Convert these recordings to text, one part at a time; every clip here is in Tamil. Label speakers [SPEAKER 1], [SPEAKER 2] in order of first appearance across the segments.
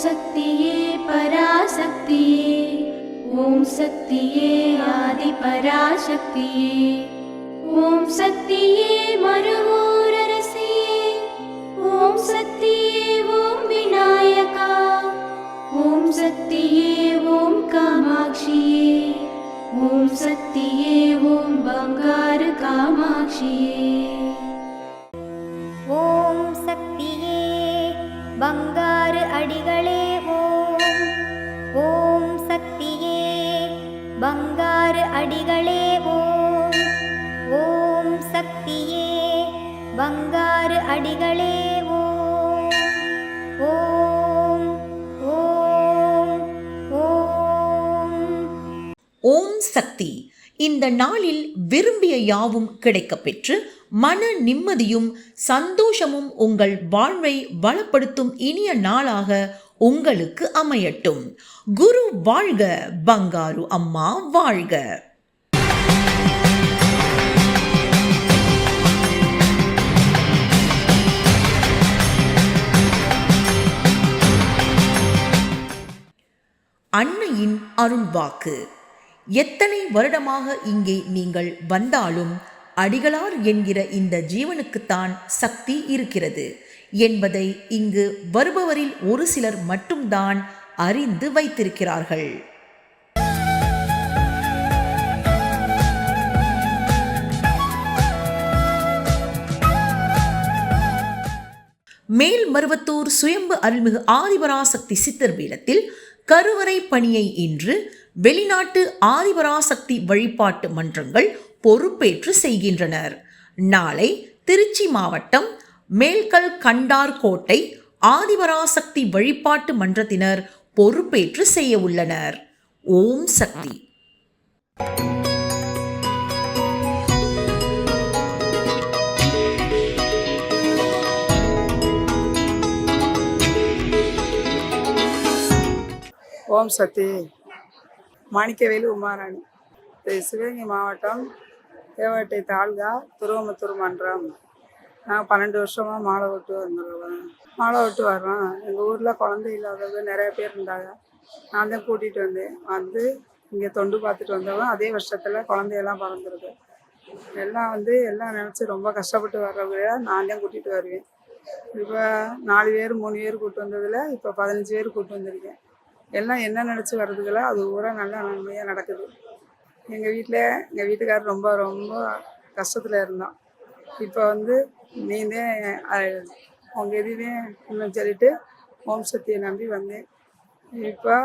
[SPEAKER 1] சக்தியே பராசக்தியே, ஓம் சக்தியே ஆதி பராசக்தியே, ஓம் சக்தியே மருவூரரசியே, ஓம் சக்தியே ஓம் விநாயகா, ஓம் சக்தியே ஓம் காமாட்சியே, ஓம் சக்தியே ஓம் பங்காரு காமாட்சியே.
[SPEAKER 2] ஓம் சக்தியே பங்காரு அடிகளே ஓம், ஓம் சக்தியே பங்காரு அடிகளே ஓம், ஓம் சக்தியே பங்காரு அடிகளே ஓம், ஓம் ஓம் ஓம்.
[SPEAKER 3] ஓம் சக்தி. இந்த நாளில் விரும்பிய யாவும் கிடைக்கப்பெற்று மன நிம்மதியும் சந்தோஷமும் உங்கள் வாழ்வை வளப்படுத்தும் இனிய நாளாக உங்களுக்கு அமையட்டும். குரு வாழ்க, பங்காரு அம்மா வாழ்க. அன்னையின் அருள்வாக்கு. எத்தனை வருடமாக இங்கே நீங்கள் வந்தாலும் அடிகளார் என்கிற இந்த ஜீவனுக்குத்தான் சக்தி இருக்கிறது என்பதை இங்கு வருபவரில் ஒரு சிலர் மட்டும்தான் அறிந்து வைத்திருக்கிறார்கள். மேல்மருவத்தூர் சுயம்பு அருள்மிகு ஆதிபராசக்தி சித்தர் பீடத்தில் கருவறை பணியை இன்று வெளிநாட்டு ஆதிபராசக்தி வழிபாட்டு மன்றங்கள் பொறுப்பேற்று செய்கின்றனர். நாளை திருச்சி மாவட்டம் மேல்கல் கண்டார் கோட்டை ஆதிபராசக்தி வழிபாட்டு மன்றத்தினர் பொறுப்பேற்று செய்ய உள்ளனர். ஓம் சக்தி.
[SPEAKER 4] ஓம் சக்தி. மாணிக்கவேலு உமாராணி, சிவகங்கை மாவட்டம் தேவட்டை தாலுகா துருவமுத்தூர் மன்றம். நான் 12 வருஷமாக மாலை விட்டு வர்றோம். எங்கள் ஊரில் குழந்தை இல்லாதவங்க நிறைய பேர் இருந்தாங்க. நான் தான் கூட்டிகிட்டு வந்து இங்கே தொண்டு பார்த்துட்டு வந்தவங்க. அதே வருஷத்தில் குழந்தையெல்லாம் பிறந்திருக்கு. எல்லாம் நினச்சி ரொம்ப கஷ்டப்பட்டு வர்றவங்க நான் தான் கூட்டிகிட்டு வருவேன். இப்போ 4 பேர் 3 பேர் கூப்பிட்டு வந்ததில் இப்போ 15 பேர் கூப்பிட்டு வந்திருக்கேன். எல்லாம் என்ன நினச்சி வர்றதுக்குள்ள அது ஊரா நல்லா நன்மையாக நடக்குது. எங்கள் வீட்டுக்காரர் ரொம்ப ரொம்ப கஷ்டத்தில் இருந்தோம். இப்போ நீந்தே உங்கள் எதுவுமே இன்னும் சொல்லிட்டு ஓம் சக்தியை நம்பி வந்தேன். இப்போ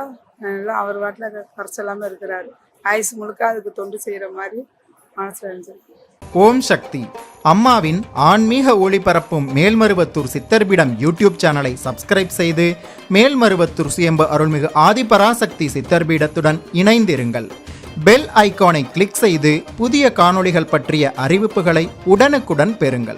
[SPEAKER 4] எல்லாம் அவர் வாட்டில் குறைச்சலாமல் இருக்கிறாரு. ஆயுசு முழுக்க அதுக்கு தொண்டு செய்கிற மாதிரி மனசில் இருந்துச்சு.
[SPEAKER 5] ஓம் சக்தி. அம்மாவின் ஆன்மீக ஒளிபரப்பும் மேல்மருவத்தூர் சித்தர்பீடம் யூடியூப் சேனலை சப்ஸ்கிரைப் செய்து மேல்மருவத்தூர் சுயம்பு அருள்மிகு ஆதிபராசக்தி சித்தர்பீடத்துடன் இணைந்திருங்கள். பெல் ஐகானை கிளிக் செய்து புதிய காணொளிகள் பற்றிய அறிவிப்புகளை உடனுக்குடன் பெறுங்கள்.